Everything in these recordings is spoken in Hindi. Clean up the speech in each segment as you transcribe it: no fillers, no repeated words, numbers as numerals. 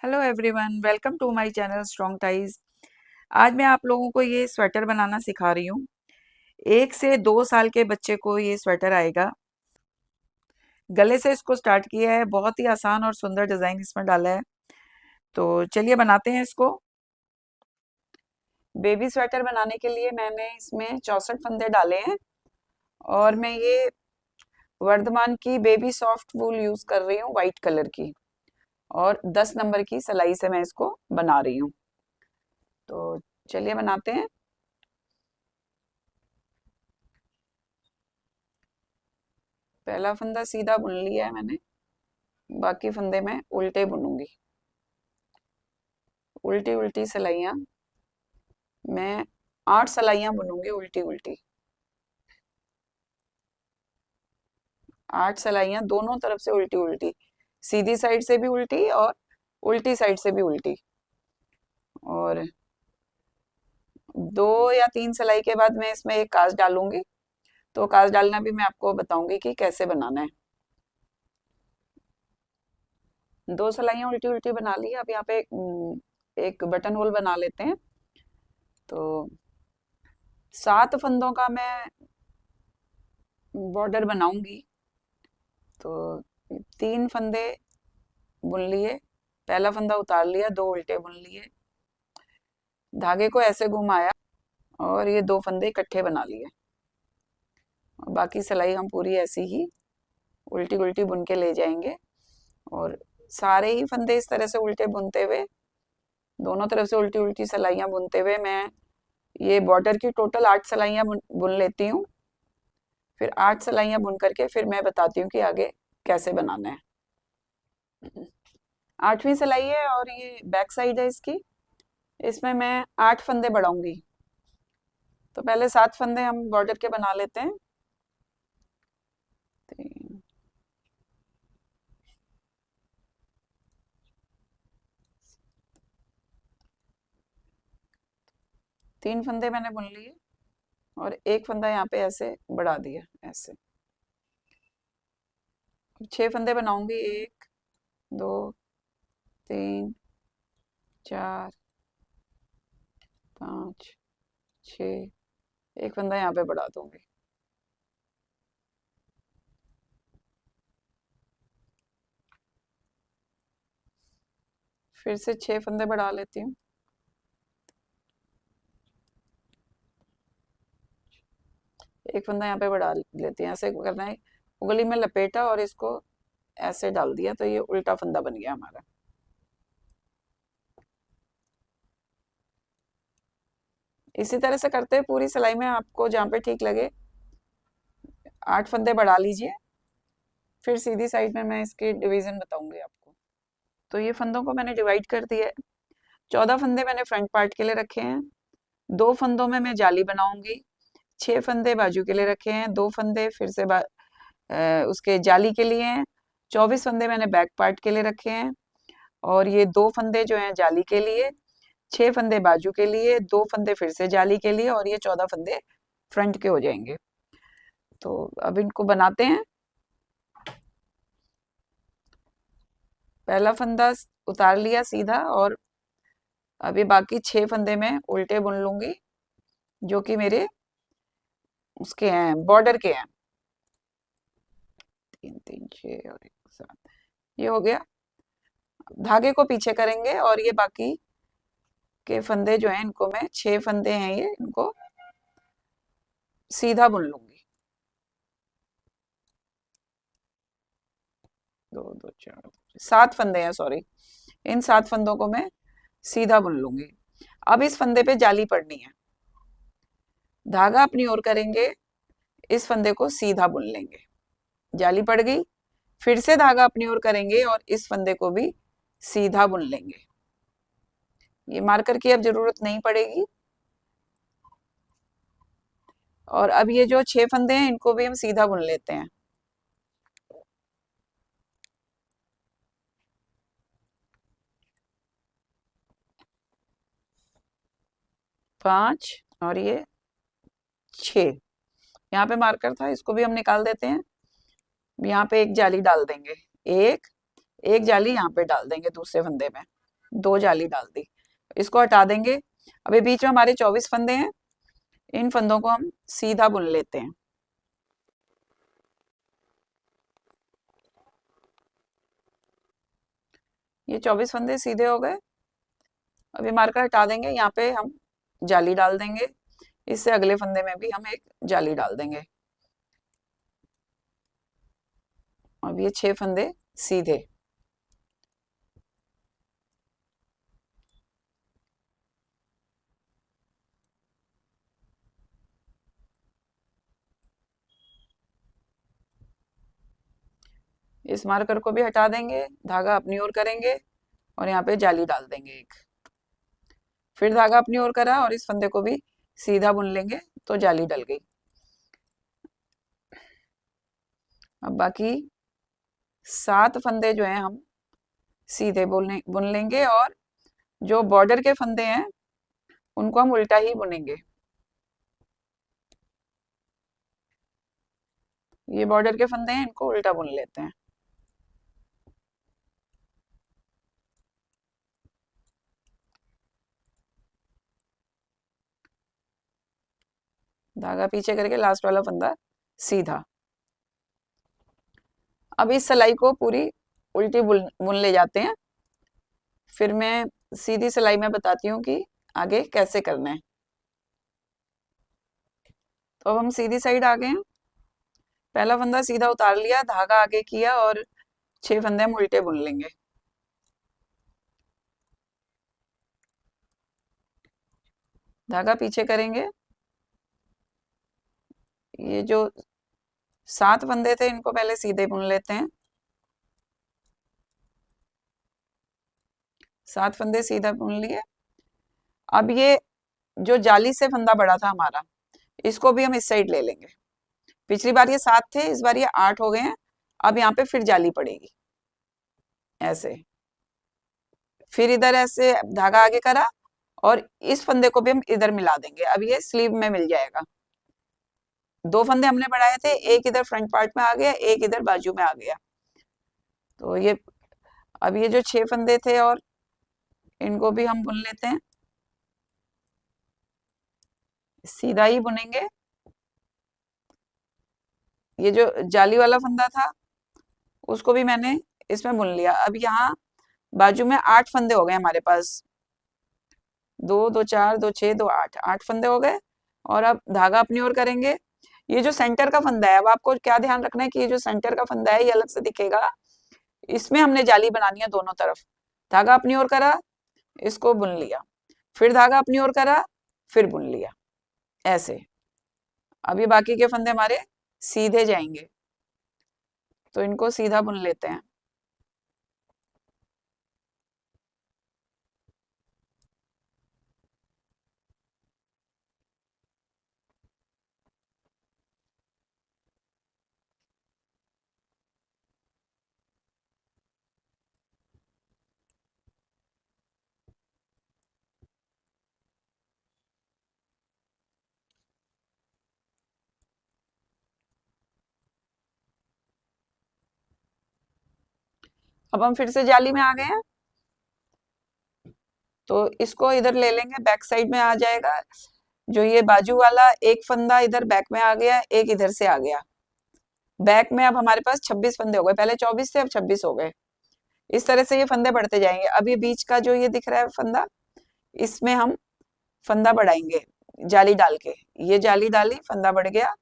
Hello everyone, welcome to my channel strong ties. आज मैं आप लोगों को ये स्वेटर बनाना सिखा रही हूँ। 1 से 2 साल के बच्चे को ये स्वेटर आएगा। गले से इसको स्टार्ट किया है, बहुत ही आसान और सुंदर डिजाइन इसमें डाला है। तो चलिए बनाते हैं इसको। बेबी स्वेटर बनाने के लिए मैंने इसमें 64 फंदे डाले हैं और मैं ये वर्धमान की बेबी सॉफ्ट वूल यूज कर रही हूँ, व्हाइट कलर की। और 10 नंबर की सिलाई से मैं इसको बना रही हूँ। तो चलिए बनाते हैं। पहला फंदा सीधा बुन लिया है मैंने, बाकी फंदे में उल्टे बुनूंगी। उल्टी उल्टी सिलाइयां मैं 8 सिलाइयां बुनूंगी, उल्टी उल्टी 8 सिलाइयां दोनों तरफ से उल्टी उल्टी, सीधी साइड से भी उल्टी और उल्टी साइड से भी उल्टी। और 2 या 3 सिलाई के बाद मैं इसमें एक काज डालूंगी। तो काज डालना भी मैं आपको बताऊंगी कि कैसे बनाना है। 2 सिलाइयां उल्टी उल्टी बना ली। अब यहाँ पे एक बटन होल बना लेते हैं। तो 7 फंदों का मैं बॉर्डर बनाऊंगी। तो 3 फंदे बुन लिए, पहला फंदा उतार लिया, 2 उल्टे बुन लिए, धागे को ऐसे घुमाया और ये 2 फंदे इकट्ठे बना लिए। और बाकी सिलाई हम पूरी ऐसी ही उल्टी उल्टी बुन के ले जाएंगे। और सारे ही फंदे इस तरह से उल्टे बुनते हुए, दोनों तरफ से उल्टी उल्टी सिलाइयां बुनते हुए मैं ये बॉर्डर की टोटल 8 सिलाइयां बुन लेती हूँ। फिर 8 सिलाइयां बुन करके फिर मैं बताती हूँ कि आगे कैसे बनाना है। 8वीं सिलाई है और ये बैक साइड है इसकी। इसमें मैं 8 फंदे बढ़ाऊंगी। तो पहले 7 फंदे हम बॉर्डर के बना लेते हैं। 3 3 फंदे मैंने बुन लिए और एक फंदा यहाँ पे ऐसे बढ़ा दिया ऐसे। 6 फंदे बनाऊंगी, 1 2 3 4 5 6। एक फंदा यहाँ पे बढ़ा दूंगी। फिर से 6 फंदे बढ़ा लेती हूँ। एक फंदा यहाँ पे बढ़ा लेती हैं, ऐसे करना है। उंगली में लपेटा और इसको ऐसे डाल दिया तो ये उल्टा फंदा बन गया हमारा। इसी तरह से करते हैं पूरी सिलाई में, आपको जहाँ पे ठीक लगे 8 फंदे बढ़ा लीजिए। फिर सीधी साइड में मैं इसके डिवीजन बताऊंगी आपको। तो ये फंदों को मैंने डिवाइड कर दिया है। 14 फंदे मैंने फ्रंट पार्ट के लिए रखे हैं। 2 फंदों में मैं जाली बनाऊंगी। 6 फंदे बाजू के लिए रखे हैं। 2 फंदे फिर से उसके जाली के लिए हैं। 24 फंदे मैंने बैक पार्ट के लिए रखे हैं। और ये 2 फंदे जो हैं जाली के लिए, 6 फंदे बाजू के लिए, 2 फंदे फिर से जाली के लिए और ये 14 फंदे फ्रंट के हो जाएंगे। तो अब इनको बनाते हैं। पहला फंदा उतार लिया सीधा और अभी बाकी 6 फंदे में उल्टे बुन लूंगी, जो कि मेरे उसके हैं, बॉर्डर के हैं। 3 3 6 और 1 7, ये हो गया। धागे को पीछे करेंगे और ये बाकी के फंदे जो हैं इनको मैं 6 फंदे हैं ये, इनको सीधा बुन लूंगी। 2 2 4 7 फंदे हैं, सॉरी। इन 7 फंदों को मैं सीधा बुन लूंगी। अब इस फंदे पे जाली पड़नी है। धागा अपनी ओर करेंगे, इस फंदे को सीधा बुन लेंगे। जाली पड़ गई, फिर से धागा अपनी ओर करेंगे और इस फंदे को भी सीधा बुन लेंगे। ये मार्कर की अब जरूरत नहीं पड़ेगी। और अब ये जो 6 फंदे हैं इनको भी हम सीधा बुन लेते हैं। 5 और ये 6। यहाँ पे मार्कर था, इसको भी हम निकाल देते हैं। यहाँ पे एक जाली डाल देंगे, एक एक जाली यहाँ पे डाल देंगे दूसरे फंदे में। दो जाली डाल दी, इसको हटा देंगे। अभी बीच में हमारे 24 फंदे हैं, इन फंदों को हम सीधा बुन लेते हैं। ये 24 फंदे सीधे हो गए। अभी मार्कर हटा देंगे, यहाँ पे हम जाली डाल देंगे, इससे अगले फंदे में भी हम एक जाली डाल देंगे। अब ये 6 फंदे सीधे। इस मार्कर को भी हटा देंगे, धागा अपनी ओर करेंगे और यहाँ पे जाली डाल देंगे एक। फिर धागा अपनी ओर करा और इस फंदे को भी सीधा बुन लेंगे, तो जाली डल गई। अब बाकी 7 फंदे जो हैं हम सीधे बुन लेंगे, और जो बॉर्डर के फंदे हैं उनको हम उल्टा ही बुनेंगे। ये बॉर्डर के फंदे हैं, इनको उल्टा बुन लेते हैं। धागा पीछे करके लास्ट वाला फंदा सीधा। अब इस सिलाई को पूरी उल्टी बुन ले जाते हैं, फिर मैं सीधी सिलाई में बताती हूँ कि आगे कैसे करना है। तो अब हम सीधी साइड आ गए हैं, पहला फंदा सीधा उतार लिया, धागा आगे किया और 6 फंदे हम उल्टे बुन लेंगे। धागा पीछे करेंगे। ये जो 7 फंदे थे इनको पहले सीधे बुन लेते हैं। 7 फंदे सीधा बुन लिए। अब ये जो जाली से फंदा बड़ा था हमारा, इसको भी हम इस साइड ले लेंगे। पिछली बार ये 7 थे, इस बार ये 8 हो गए हैं। अब यहाँ पे फिर जाली पड़ेगी ऐसे, फिर इधर ऐसे धागा आगे करा और इस फंदे को भी हम इधर मिला देंगे। अब ये स्लीव में मिल जाएगा। 2 फंदे हमने बढ़ाए थे, एक इधर फ्रंट पार्ट में आ गया, एक इधर बाजू में आ गया। तो ये अब ये जो 6 फंदे थे और इनको भी हम बुन लेते हैं, सीधा ही बुनेंगे। ये जो जाली वाला फंदा था उसको भी मैंने इसमें बुन लिया। अब यहाँ बाजू में 8 फंदे हो गए हमारे पास, 2 2 4 2 6 2 8, 8 फंदे हो गए। और अब धागा अपनी ओर करेंगे। ये जो सेंटर का फंदा है, अब आपको क्या ध्यान रखना है कि ये जो सेंटर का फंदा है ये अलग से दिखेगा, इसमें हमने जाली बनानी है दोनों तरफ। धागा अपनी ओर करा, इसको बुन लिया, फिर धागा अपनी ओर करा, फिर बुन लिया ऐसे। अब ये बाकी के फंदे हमारे सीधे जाएंगे, तो इनको सीधा बुन लेते हैं। अब हम फिर से जाली में आ गए हैं, तो इसको इधर ले लेंगे, बैक साइड में आ जाएगा। जो ये बाजू वाला एक फंदा इधर बैक में आ गया, एक इधर से आ गया। बैक में अब हमारे पास 26 फंदे हो गए, पहले 24 थे अब 26 हो गए। इस तरह से ये फंदे बढ़ते जाएंगे। अब ये बीच का जो ये दिख रहा है फंदा, इसमें हम फंदा बढ़ाएंगे जाली डाल के। ये जाली डाली, फंदा बढ़ गया,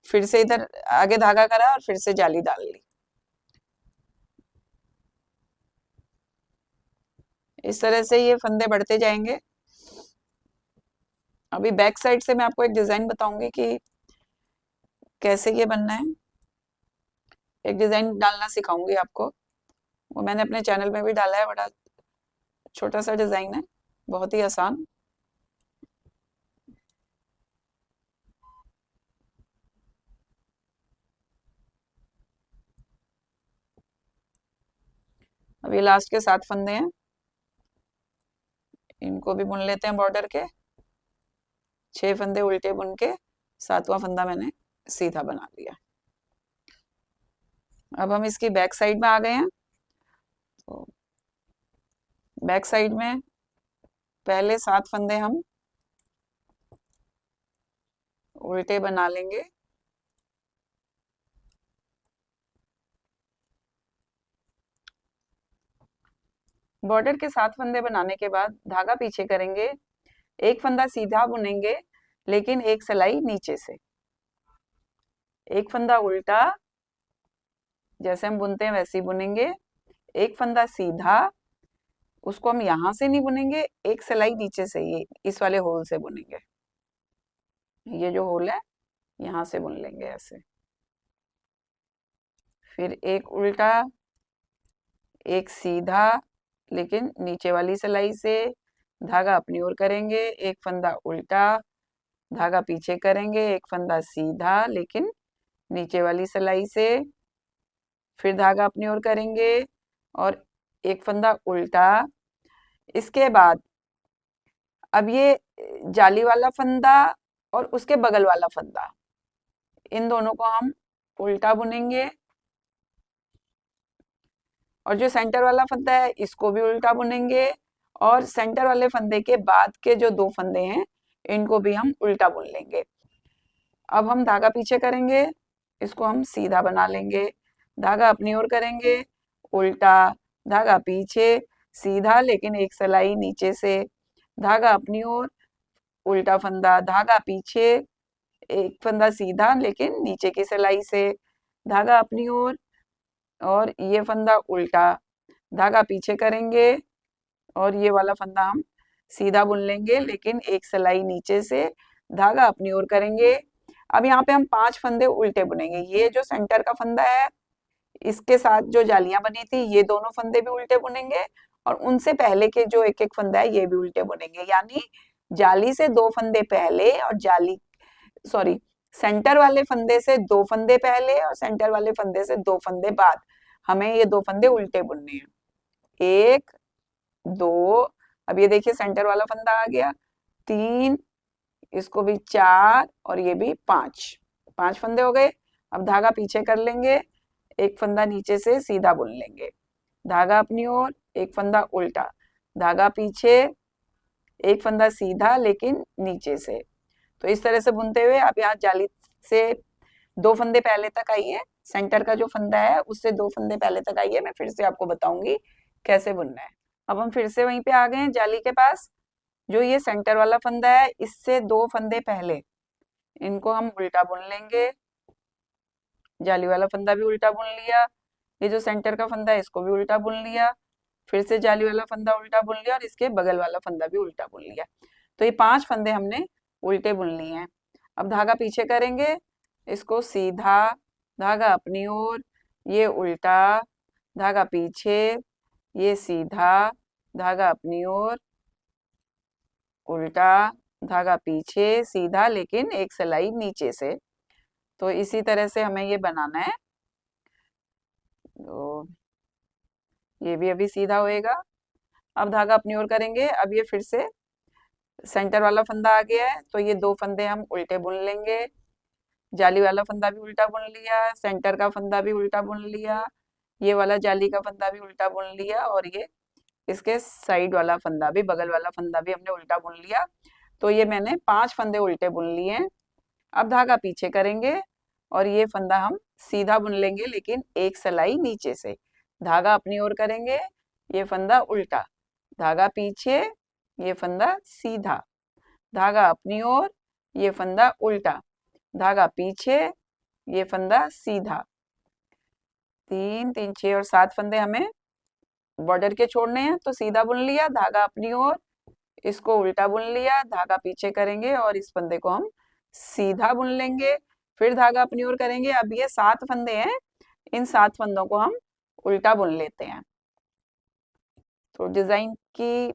फिर से इधर आगे धागा करा और फिर से जाली डाल ली। इस तरह से ये फंदे बढ़ते जाएंगे। अभी बैक साइड से मैं आपको एक डिजाइन बताऊंगी कि कैसे ये बनना है। एक डिजाइन डालना सिखाऊंगी आपको, वो मैंने अपने चैनल में भी डाला है। बड़ा छोटा सा डिजाइन है, बहुत ही आसान। अब ये लास्ट के 7 फंदे हैं, इनको भी बुन लेते हैं बॉर्डर के। 6 फंदे उल्टे बुन के 7वां फंदा मैंने सीधा बना लिया। अब हम इसकी बैक साइड में आ गए हैं, तो बैक साइड में पहले 7 फंदे हम उल्टे बना लेंगे। बॉर्डर के 7 फंदे बनाने के बाद धागा पीछे करेंगे, एक फंदा सीधा बुनेंगे लेकिन एक सिलाई नीचे से, एक फंदा उल्टा जैसे हम बुनते हैं वैसे ही बुनेंगे, एक फंदा सीधा, उसको हम यहां से नहीं बुनेंगे, एक सिलाई नीचे से ये इस वाले होल से बुनेंगे, ये जो होल है यहां से बुन लेंगे ऐसे। फिर एक उल्टा, एक सीधा लेकिन नीचे वाली सिलाई से, धागा अपनी ओर करेंगे, एक फंदा उल्टा, धागा पीछे करेंगे, एक फंदा सीधा लेकिन नीचे वाली सिलाई से, फिर धागा अपनी ओर करेंगे और एक फंदा उल्टा। इसके बाद अब ये जाली वाला फंदा और उसके बगल वाला फंदा, इन दोनों को हम उल्टा बुनेंगे, और जो सेंटर वाला फंदा है इसको भी उल्टा बुनेंगे, और सेंटर वाले फंदे के बाद के जो 2 फंदे हैं इनको भी हम उल्टा बुन लेंगे। अब हम धागा पीछे करेंगे, इसको हम सीधा बना लेंगे, धागा अपनी ओर करेंगे, उल्टा, धागा पीछे, सीधा लेकिन एक सिलाई नीचे से, धागा अपनी ओर, उल्टा फंदा, धागा पीछे, एक फंदा सीधा लेकिन नीचे की सिलाई से, धागा अपनी ओर और ये फंदा उल्टा, धागा पीछे करेंगे और ये वाला फंदा हम सीधा बुन लेंगे लेकिन एक सिलाई नीचे से, धागा अपनी ओर करेंगे। अब यहाँ पे हम 5 फंदे उल्टे बुनेंगे, ये जो सेंटर का फंदा है इसके साथ जो जालियां बनी थी ये दोनों फंदे भी उल्टे बुनेंगे, और उनसे पहले के जो एक एक फंदा है ये भी उल्टे बुनेंगे, यानी जाली से 2 फंदे पहले और जाली सॉरी सेंटर वाले फंदे से 2 फंदे पहले और सेंटर वाले फंदे से 2 फंदे बाद हमें ये 2 फंदे उल्टे बुनने हैं। 1 2, अब ये देखिए सेंटर वाला फंदा आ गया, 3, इसको भी 4 और ये भी 5 फंदे हो गए। अब धागा पीछे कर लेंगे, एक फंदा नीचे से सीधा बुन लेंगे, धागा अपनी ओर, एक फंदा उल्टा, धागा पीछे, एक फंदा सीधा लेकिन नीचे से। तो इस तरह से बुनते हुए आप यहाँ जाली से 2 फंदे पहले तक आइए, सेंटर का जो फंदा है उससे 2 फंदे पहले तक आइए, मैं फिर से आपको बताऊंगी कैसे बुनना है। अब हम फिर से वहीं पे आ गए हैं जाली के पास, जो ये सेंटर वाला फंदा है इससे 2 फंदे पहले इनको हम उल्टा बुन लेंगे, जाली वाला फंदा भी उल्टा बुन लिया, ये जो सेंटर का फंदा है इसको भी उल्टा बुन लिया, फिर से जाली वाला फंदा उल्टा बुन लिया और इसके बगल वाला फंदा भी उल्टा बुन लिया। तो ये 5 फंदे हमने उल्टे बुन लिए हैं। अब धागा पीछे करेंगे, इसको सीधा, धागा अपनी ओर, ये उल्टा, धागा पीछे, ये सीधा, धागा अपनी ओर, उल्टा, धागा पीछे, सीधा लेकिन एक सिलाई नीचे से। तो इसी तरह से हमें ये बनाना है। तो ये भी अभी सीधा होएगा। अब धागा अपनी ओर करेंगे, अब ये फिर से सेंटर वाला फंदा आ गया है तो ये 2 फंदे हम उल्टे बुन लेंगे, जाली वाला फंदा भी उल्टा बुन लिया, सेंटर का फंदा भी उल्टा बुन लिया, ये वाला जाली का फंदा भी उल्टा बुन लिया, और ये इसके साइड वाला फंदा भी, बगल वाला फंदा भी हमने उल्टा बुन लिया। तो ये मैंने 5 फंदे उल्टे बुन लिए हैं। अब धागा पीछे करेंगे और ये फंदा हम सीधा बुन लेंगे लेकिन एक सिलाई नीचे से, धागा अपनी ओर करेंगे, ये फंदा उल्टा, धागा पीछे, ये फंदा सीधा, धागा अपनी ओर, ये फंदा उल्टा, धागा पीछे, ये फंदा सीधा। 3 3 6 और 7 फंदे हमें बॉर्डर के छोड़ने हैं, तो सीधा बुन लिया, धागा अपनी ओर, इसको उल्टा बुन लिया, धागा पीछे करेंगे और इस फंदे को हम सीधा बुन लेंगे, फिर धागा अपनी ओर करेंगे। अब ये 7 फंदे हैं, इन 7 फंदों को हम उल्टा बुन लेते हैं। तो डिजाइन की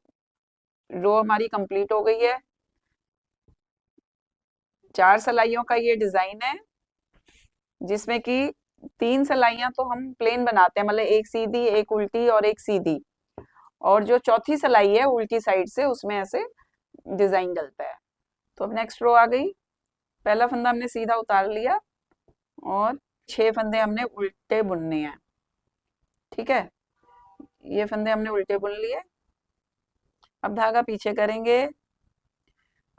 रो हमारी कंप्लीट हो गई है। 4 सिलाइयों का ये डिजाइन है, जिसमें कि 3 सिलाइयां तो हम प्लेन बनाते हैं, मतलब एक सीधी, एक उल्टी और एक सीधी, और जो चौथी सिलाई है उल्टी साइड से उसमें ऐसे डिजाइन डलता है। तो अब नेक्स्ट रो आ गई, पहला फंदा हमने सीधा उतार लिया और 6 फंदे हमने उल्टे बुनने हैं, ठीक है, ये फंदे हमने उल्टे बुन लिए, अब धागा पीछे करेंगे।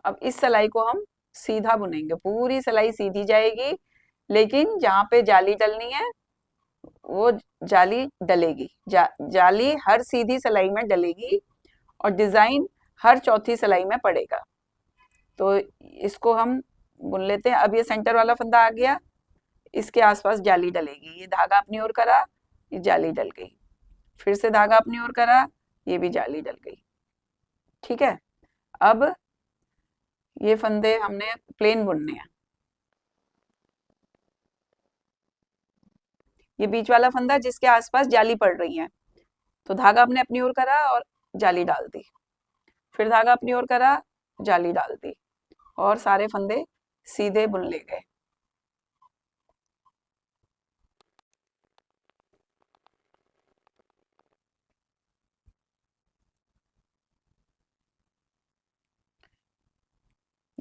अब इस सिलाई को हम सीधा बुनेंगे, पूरी सिलाई सीधी जाएगी, लेकिन जहाँ पे जाली डलनी है वो जाली डलेगी। जाली हर सीधी सिलाई में डलेगी और डिजाइन हर चौथी सिलाई में पड़ेगा। तो इसको हम बुन लेते हैं। अब ये सेंटर वाला फंदा आ गया, इसके आसपास जाली डलेगी। ये धागा अपनी ओर करा, ये जाली डल गई, फिर से धागा अपनी ओर करा, ये भी जाली डल गई। ठीक है, अब ये फंदे हमने प्लेन बुनने हैं। ये बीच वाला फंदा जिसके आसपास जाली पड़ रही है, तो धागा हमने अपनी ओर करा और जाली डाल दी, फिर धागा अपनी ओर करा, जाली डाल दी, और सारे फंदे सीधे बुन ले गए।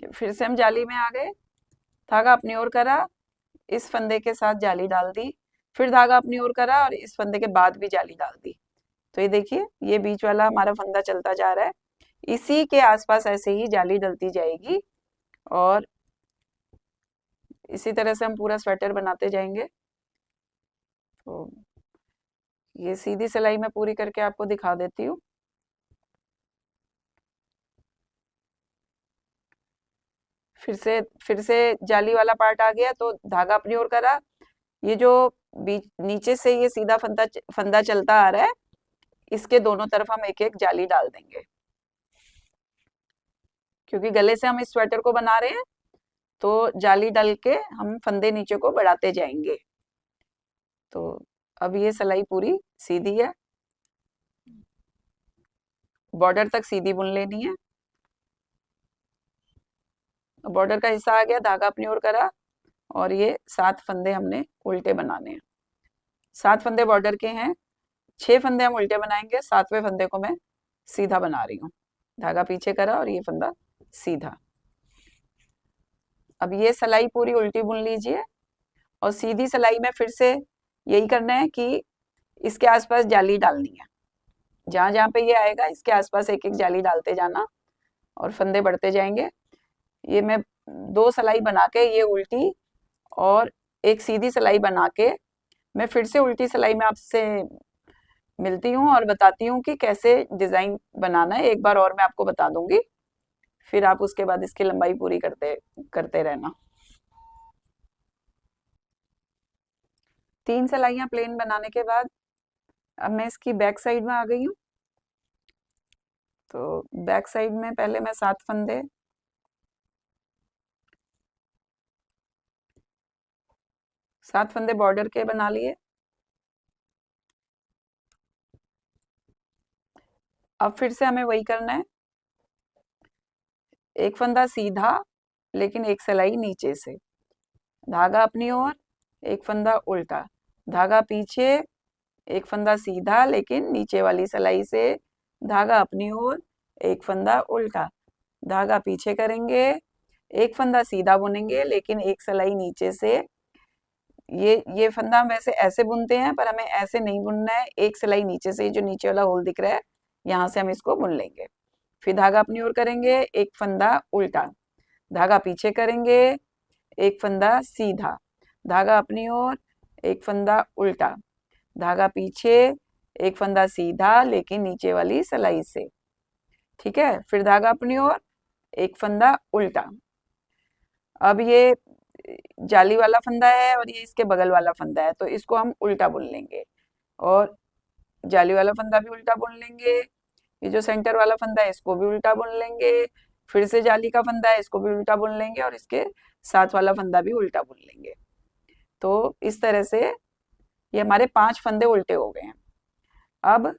फिर से हम जाली में आ गए, धागा अपनी ओर करा, इस फंदे के साथ जाली डाल दी, फिर धागा अपनी ओर करा और इस फंदे के बाद भी जाली डाल दी। तो ये देखिए, ये बीच वाला हमारा फंदा चलता जा रहा है, इसी के आसपास ऐसे ही जाली डलती जाएगी और इसी तरह से हम पूरा स्वेटर बनाते जाएंगे। तो ये सीधी सिलाई मैं पूरी करके आपको दिखा देती हूँ। फिर से जाली वाला पार्ट आ गया, तो धागा अपनी ओर करा, ये जो बीच नीचे से ये सीधा फंदा फंदा चलता आ रहा है, इसके दोनों तरफ हम एक एक जाली डाल देंगे, क्योंकि गले से हम इस स्वेटर को बना रहे हैं, तो जाली डाल के हम फंदे नीचे को बढ़ाते जाएंगे। तो अब ये सिलाई पूरी सीधी है, बॉर्डर तक सीधी बुन लेनी है। बॉर्डर का हिस्सा आ गया, धागा अपनी ओर करा और ये 7 फंदे हमने उल्टे बनाने हैं। 7 फंदे बॉर्डर के हैं, 6 फंदे हम उल्टे बनाएंगे, 7वें फंदे को मैं सीधा बना रही हूँ। धागा पीछे करा और ये फंदा सीधा। अब ये सिलाई पूरी उल्टी बुन लीजिए और सीधी सिलाई में फिर से यही करना है कि इसके आसपास जाली डालनी है। जहां जहां पे ये आएगा इसके आसपास एक एक जाली डालते जाना और फंदे बढ़ते जाएंगे। ये मैं 2 सिलाई बना के ये उल्टी और एक सीधी सिलाई बना के मैं फिर से उल्टी सिलाई में आपसे मिलती हूँ और बताती हूँ कि कैसे डिजाइन बनाना है। एक बार और मैं आपको बता दूंगी, फिर आप उसके बाद इसकी लंबाई पूरी करते करते रहना। 3 सिलाइयां प्लेन बनाने के बाद अब मैं इसकी बैक साइड में आ गई हूँ। तो बैक साइड में पहले मैं 7 फंदे बॉर्डर के बना लिए। अब फिर से हमें वही करना है, एक फंदा सीधा लेकिन एक सिलाई नीचे से, धागा अपनी ओर, एक फंदा उल्टा, धागा पीछे, एक फंदा सीधा लेकिन नीचे वाली सिलाई से, धागा अपनी ओर, एक फंदा उल्टा, धागा पीछे करेंगे, एक फंदा सीधा बुनेंगे लेकिन एक सिलाई नीचे से। ये फंदा हम वैसे ऐसे बुनते हैं, पर हमें ऐसे नहीं बुनना है, एक सिलाई नीचे से, जो नीचे वाला होल दिख रहा है यहाँ से हम इसको बुन लेंगे। फिर धागा अपनी ओर करेंगे, एक फंदा उल्टा, धागा पीछे करेंगे, एक फंदा सीधा, धागा अपनी ओर, एक फंदा उल्टा, धागा पीछे, एक फंदा सीधा लेकिन नीचे वाली सिलाई से। ठीक है, फिर धागा अपनी ओर, एक फंदा उल्टा। अब ये जाली वाला फंदा है और ये इसके बगल वाला फंदा है, तो इसको हम उल्टा बुन लेंगे और जाली वाला फंदा भी उल्टा बुन लेंगे। ये जो सेंटर वाला फंदा है इसको भी उल्टा बुन लेंगे, फिर से जाली का फंदा है इसको भी उल्टा बुन लेंगे और इसके साथ वाला फंदा भी उल्टा बुन लेंगे। तो इस तरह से ये हमारे 5 फंदे उल्टे हो गए हैं। अब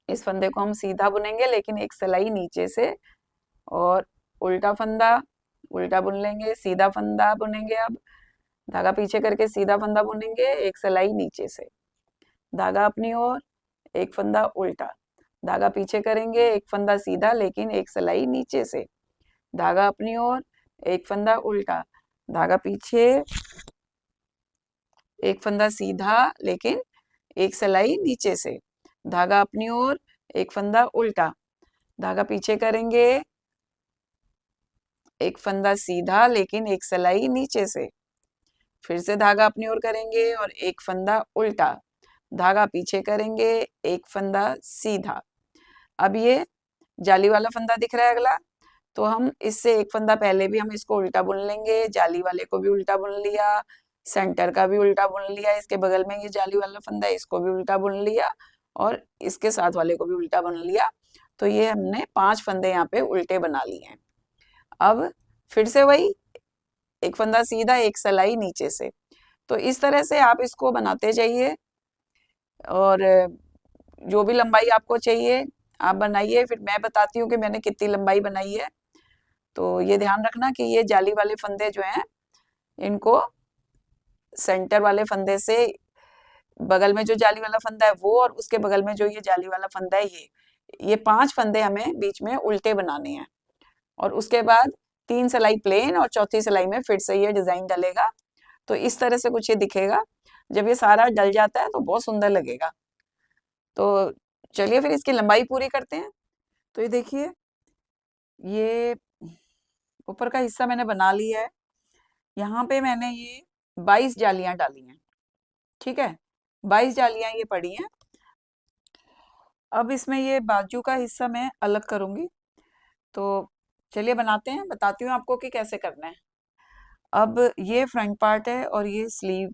इस फंदे को हम सीधा बुनेंगे लेकिन एक सिलाई नीचे से, और उल्टा फंदा उल्टा बुन लेंगे, सीधा फंदा बुनेंगे, अब धागा पीछे करके सीधा फंदा बुनेंगे, एक सिलाई नीचे से, धागा अपनी ओर, एक फंदा उल्टा, धागा पीछे करेंगे, एक फंदा सीधा लेकिन एक सिलाई नीचे से, धागा अपनी ओर, एक फंदा उल्टा, धागा पीछे, एक फंदा सीधा लेकिन एक सिलाई नीचे से, धागा अपनी ओर, एक फंदा उल्टा, धागा पीछे करेंगे, एक फंदा सीधा लेकिन एक सिलाई नीचे से, फिर से धागा अपनी ओर करेंगे और एक फंदा उल्टा, धागा पीछे करेंगे, एक फंदा सीधा। अब ये जाली वाला फंदा दिख रहा है अगला, तो हम इससे एक फंदा पहले भी हम इसको उल्टा बुन लेंगे, जाली वाले को भी उल्टा बुन लिया, सेंटर का भी उल्टा बुन लिया, इसके बगल में ये जाली वाला फंदा है इसको भी उल्टा बुन लिया और इसके साथ वाले को भी उल्टा बुन लिया। तो ये हमने 5 फंदे यहाँ पे उल्टे बना लिए हैं। अब फिर से वही, एक फंदा सीधा, एक सिलाई नीचे से। तो इस तरह से आप इसको बनाते जाइए और जो भी लंबाई आपको चाहिए आप बनाइए। फिर मैं बताती हूँ कि मैंने कितनी लंबाई बनाई है। तो ये ध्यान रखना कि ये जाली वाले फंदे जो हैं इनको सेंटर वाले फंदे से, बगल में जो जाली वाला फंदा है वो और उसके बगल में जो ये जाली वाला फंदा है ये 5 फंदे हमें बीच में उल्टे बनाने हैं। और उसके बाद 3 सिलाई प्लेन और चौथी सिलाई में फिर से ये डिजाइन डलेगा। तो इस तरह से कुछ ये दिखेगा। जब ये सारा डल जाता है तो बहुत सुंदर लगेगा। तो चलिए फिर इसकी लंबाई पूरी करते हैं। तो ये देखिए, ये ऊपर का हिस्सा मैंने बना लिया है। यहाँ पे मैंने ये 22 जालियां डाली हैं। ठीक है, 22 जालियां ये पड़ी हैं। अब इसमें ये बाजू का हिस्सा मैं अलग करूंगी। तो चलिए बनाते हैं, बताती हूँ आपको कि कैसे करना है। अब ये फ्रंट पार्ट है और ये स्लीव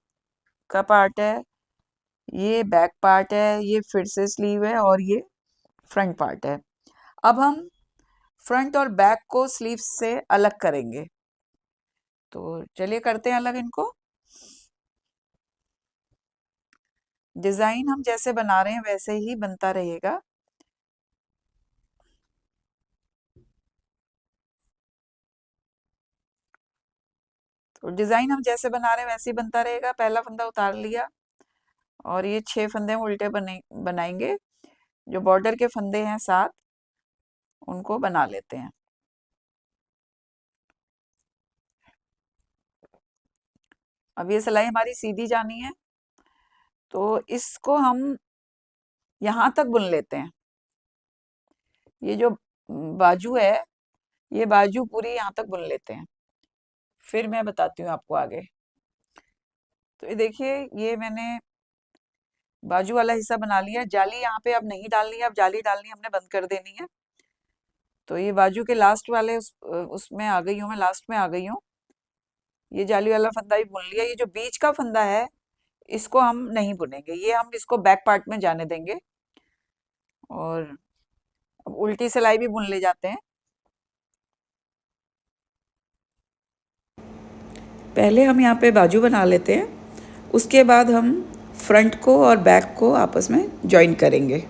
का पार्ट है, ये बैक पार्ट है, ये फिर से स्लीव है और ये फ्रंट पार्ट है। अब हम फ्रंट और बैक को स्लीव से अलग करेंगे। तो चलिए करते हैं अलग इनको। डिजाइन हम जैसे बना रहे हैं वैसे ही बनता रहेगा। तो डिजाइन हम जैसे बना रहे हैं वैसे ही बनता रहेगा। पहला फंदा उतार लिया और ये 6 फंदे हम उल्टे बनाएंगे। जो बॉर्डर के फंदे हैं 7 उनको बना लेते हैं। अब ये सिलाई हमारी सीधी जानी है तो इसको हम यहां तक बुन लेते हैं। ये जो बाजू है ये बाजू पूरी यहां तक बुन लेते हैं, फिर मैं बताती हूँ आपको आगे। तो ये देखिए, ये मैंने बाजू वाला हिस्सा बना लिया। जाली यहाँ पे अब नहीं डालनी है, अब जाली डालनी हमने बंद कर देनी है। तो ये बाजू के लास्ट वाले उसमें आ गई हूँ मैं, लास्ट में आ गई हूँ। ये जाली वाला फंदा भी बुन लिया। ये जो बीच का फंदा है इसको हम नहीं बुनेंगे, ये हम इसको बैक पार्ट में जाने देंगे। और अब उल्टी सिलाई भी बुन ले जाते हैं। पहले हम यहाँ पे बाजू बना लेते हैं, उसके बाद हम फ्रंट को और बैक को आपस में जॉइन करेंगे।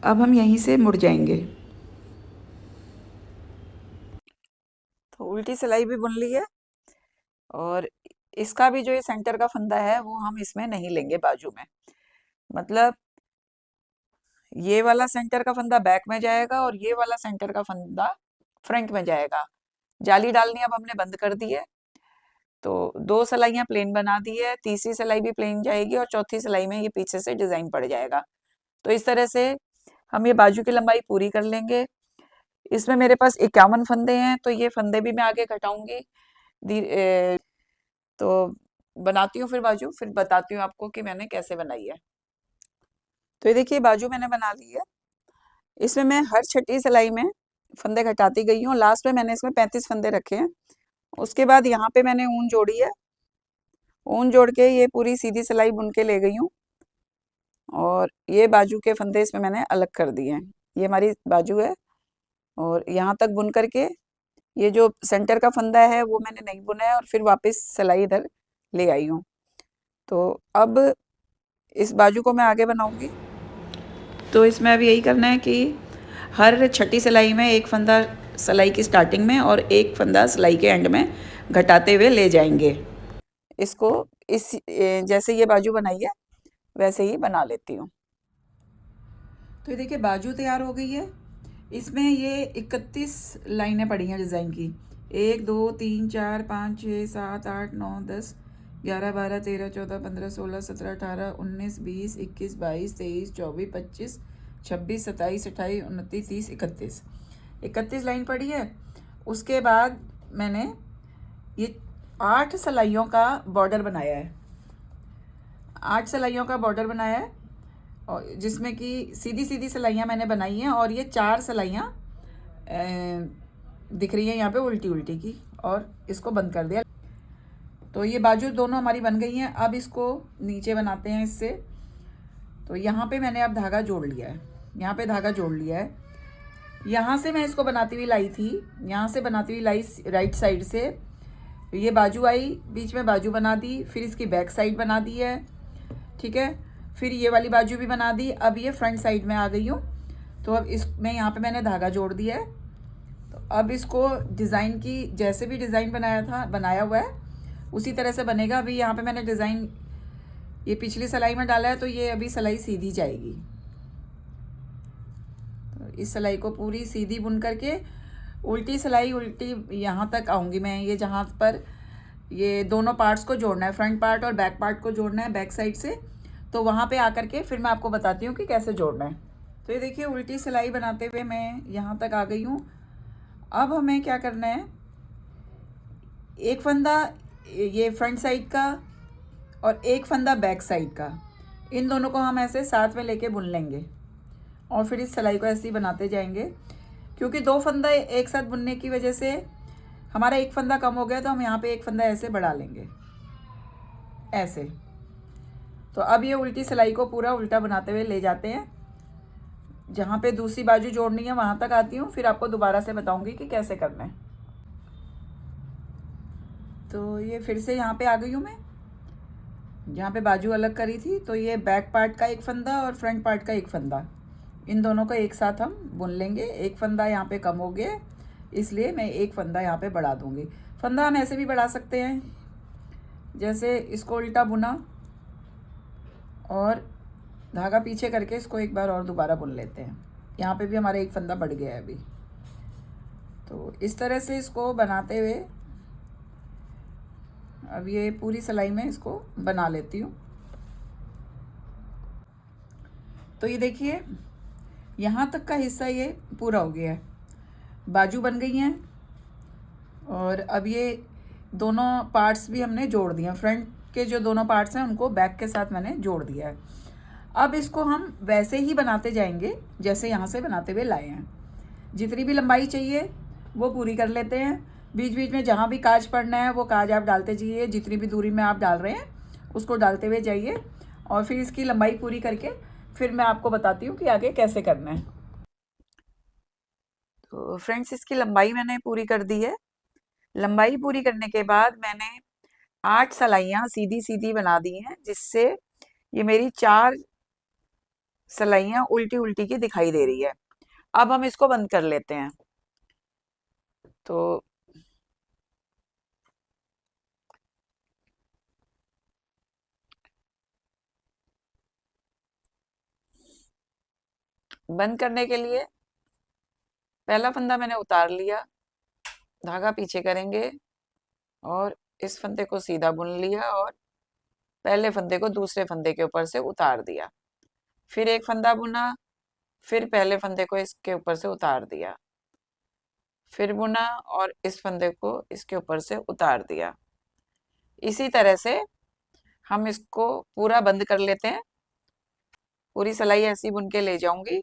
अब हम यहीं से मुड़ जाएंगे। तो उल्टी सिलाई भी बुन ली है और इसका भी जो ये सेंटर का फंदा है वो हम इसमें नहीं लेंगे बाजू में। मतलब ये वाला सेंटर का फंदा बैक में जाएगा और ये वाला सेंटर का फंदा फ्रंट में जाएगा। जाली डालनी अब हमने बंद कर दी है। तो 2 सिलाइयाँ प्लेन बना दी है, तीसरी सिलाई भी प्लेन जाएगी और चौथी सिलाई में ये पीछे से डिजाइन पड़ जाएगा। तो इस तरह से हम ये बाजू की लंबाई पूरी कर लेंगे। इसमें मेरे पास 51 फंदे हैं तो ये फंदे भी मैं आगे घटाऊंगी। तो बनाती हूँ फिर बाजू, फिर बताती हूँ आपको कि मैंने कैसे बनाई है। तो ये देखिए, बाजू मैंने बना ली है। इसमें मैं हर छठी सिलाई में फंदे घटाती गई हूँ। लास्ट में मैंने इसमें 35 फंदे रखे हैं। उसके बाद यहाँ पे मैंने ऊन जोड़ी है, ऊन जोड़ के ये पूरी सीधी सिलाई बुन के ले गई हूँ और ये बाजू के फंदे इसमें मैंने अलग कर दिए हैं। ये हमारी बाजू है और यहाँ तक बुन करके ये जो सेंटर का फंदा है वो मैंने नहीं बुना है और फिर वापस सिलाई इधर ले आई हूँ। तो अब इस बाजू को मैं आगे बनाऊंगी। तो इसमें अब यही करना है कि हर छठी सिलाई में एक फंदा सिलाई की स्टार्टिंग में और एक फंदा सिलाई के एंड में घटाते हुए ले जाएंगे। इसको इस जैसे ये बाजू बनाई है वैसे ही बना लेती हूँ। तो ये देखिए, बाजू तैयार हो गई है। इसमें ये 31 लाइनें पड़ी हैं डिज़ाइन की। 1 2 3 4 5 6 7 8 9 10 11 12 13 14 15 16 17 18 19 20 21 22 23 24 25 26 27 28 29 30 31 31 लाइन पड़ी है। उसके बाद मैंने ये 8 सिलाइयों का बॉर्डर बनाया है, 8 सिलाइयों का बॉर्डर बनाया है, और जिसमें कि सीधी सीधी सिलाइयाँ मैंने बनाई हैं, और ये 4 सिलाइयाँ दिख रही हैं यहाँ पे उल्टी उल्टी की, और इसको बंद कर दिया। तो ये बाजू दोनों हमारी बन गई हैं। अब इसको नीचे बनाते हैं इससे। तो यहाँ पे मैंने अब धागा जोड़ लिया है, यहाँ पे धागा जोड़ लिया है। यहाँ से मैं इसको बनाती हुई लाई थी, यहाँ से बनाती हुई लाई राइट साइड से। ये बाजू आई, बीच में बाजू बना दी, फिर इसकी बैक साइड बना दी है, ठीक है। फिर ये वाली बाजू भी बना दी। अब ये फ्रंट साइड में आ गई हूँ। तो अब इसमें यहाँ पे मैंने धागा जोड़ दिया है। तो अब इसको डिज़ाइन की जैसे भी डिज़ाइन बनाया हुआ है उसी तरह से बनेगा। अभी यहाँ पे मैंने डिज़ाइन ये पिछली सिलाई में डाला है, तो ये अभी सिलाई सीधी जाएगी। तो इस सिलाई को पूरी सीधी बुन करके उल्टी सिलाई उल्टी यहाँ तक आऊँगी मैं, ये जहाँ पर ये दोनों पार्ट्स को जोड़ना है, फ्रंट पार्ट और बैक पार्ट को जोड़ना है बैक साइड से। तो वहाँ पे आकर के फिर मैं आपको बताती हूँ कि कैसे जोड़ना है। तो ये देखिए उल्टी सिलाई बनाते हुए मैं यहाँ तक आ गई हूँ। अब हमें क्या करना है, एक फंदा ये फ्रंट साइड का और एक फंदा बैक साइड का, इन दोनों को हम ऐसे साथ में लेके बुन लेंगे, और फिर इस सिलाई को ऐसे ही बनाते जाएंगे। क्योंकि 2 फंदा एक साथ बुनने की वजह से हमारा एक फंदा कम हो गया, तो हम यहाँ पे एक फंदा ऐसे बढ़ा लेंगे, ऐसे। तो अब ये उल्टी सिलाई को पूरा उल्टा बनाते हुए ले जाते हैं। जहाँ पे दूसरी बाजू जोड़नी है वहाँ तक आती हूँ, फिर आपको दोबारा से बताऊँगी कि कैसे करना है। तो ये फिर से यहाँ पे आ गई हूँ मैं, जहाँ पे बाजू अलग करी थी। तो ये बैक पार्ट का एक फंदा और फ्रंट पार्ट का एक फंदा, इन दोनों को एक साथ हम बुन लेंगे। एक फंदा यहाँ पे कम हो गया, इसलिए मैं एक फंदा यहाँ पे बढ़ा दूँगी। फंदा हम ऐसे भी बढ़ा सकते हैं, जैसे इसको उल्टा बुना और धागा पीछे करके इसको एक बार और दोबारा बुन लेते हैं। यहाँ पे भी हमारा एक फंदा बढ़ गया है अभी। तो इस तरह से इसको बनाते हुए अब ये पूरी सिलाई में इसको बना लेती हूँ। तो ये देखिए यहाँ तक का हिस्सा ये पूरा हो गया है, बाजू बन गई हैं, और अब ये दोनों पार्ट्स भी हमने जोड़ दिए। फ्रंट के जो दोनों पार्ट्स हैं उनको बैक के साथ मैंने जोड़ दिया है। अब इसको हम वैसे ही बनाते जाएंगे जैसे यहाँ से बनाते हुए लाए हैं। जितनी भी लंबाई चाहिए वो पूरी कर लेते हैं। बीच बीच में जहाँ भी काज पड़ना है वो काज आप डालते जाइए, जितनी भी दूरी में आप डाल रहे हैं उसको डालते हुए जाइए, और फिर इसकी लंबाई पूरी करके फिर मैं आपको बताती हूँ कि आगे कैसे करना है। तो फ्रेंड्स इसकी लंबाई मैंने पूरी कर दी है। लंबाई पूरी करने के बाद मैंने 8 सिलाइयाँ सीधी सीधी बना दी हैं, जिससे ये मेरी 4 सिलाइयाँ उल्टी उल्टी की दिखाई दे रही है। अब हम इसको बंद कर लेते हैं। तो बंद करने के लिए पहला फंदा मैंने उतार लिया, धागा पीछे करेंगे और इस फंदे को सीधा बुन लिया, और पहले फंदे को दूसरे फंदे के ऊपर से उतार दिया। फिर एक फंदा बुना, फिर पहले फंदे को इसके ऊपर से उतार दिया, फिर बुना और इस फंदे को इसके ऊपर से उतार दिया। इसी तरह से हम इसको पूरा बंद कर लेते हैं। पूरी सिलाई ऐसी बुन के ले जाऊंगी।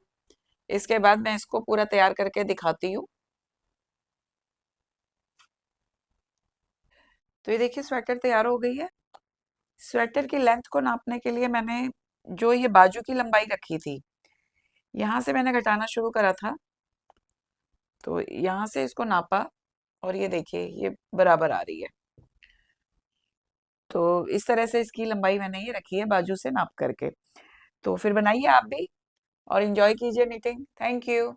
इसके बाद मैं इसको पूरा तैयार करके दिखाती हूँ। तो ये देखिए स्वेटर तैयार हो गई है। स्वेटर की लेंथ को नापने के लिए मैंने जो ये बाजू की लंबाई रखी थी, यहाँ से मैंने घटाना शुरू करा था। तो यहाँ से इसको नापा और ये देखिए ये बराबर आ रही है। तो इस तरह से इसकी लंबाई मैंने ये रखी है बाजू से नाप करके। तो फिर बनाइए आप भी और एंजॉय कीजिए निटिंग। Thank you.